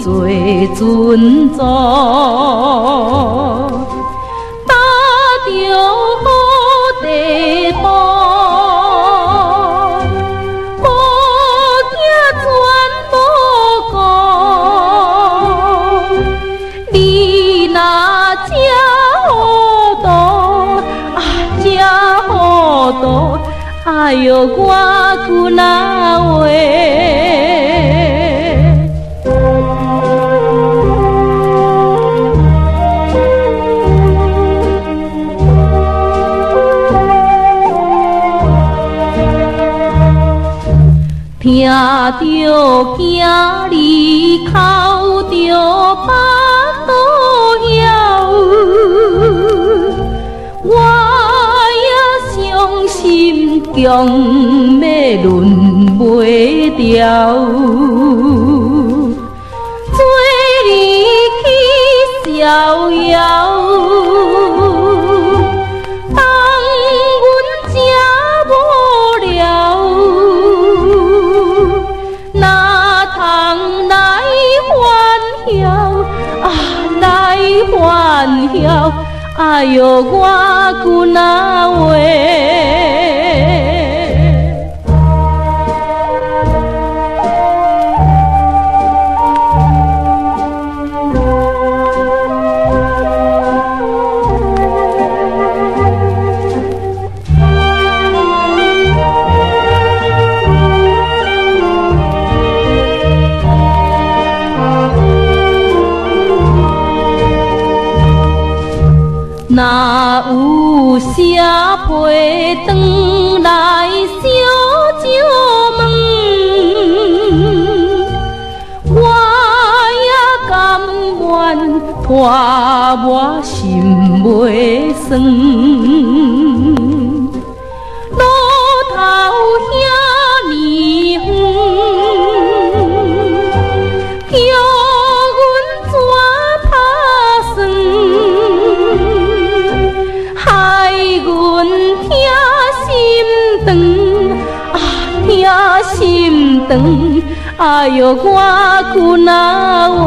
做尊重，打着好地图，无惊全无顾。你若这糊涂，这糊涂，哎哟，我句哪话？听着囝儿哭着巴肚枵，我也伤心强要忍袂了，做你去逍遥。欢笑，哎哟，我句哪话？若有社陪转来小酒问，我也甘愿拖我心袂酸。路头遐尼远，叫阮怎打算？害阮疼心肠，疼心肠，哎哟，我句哪话？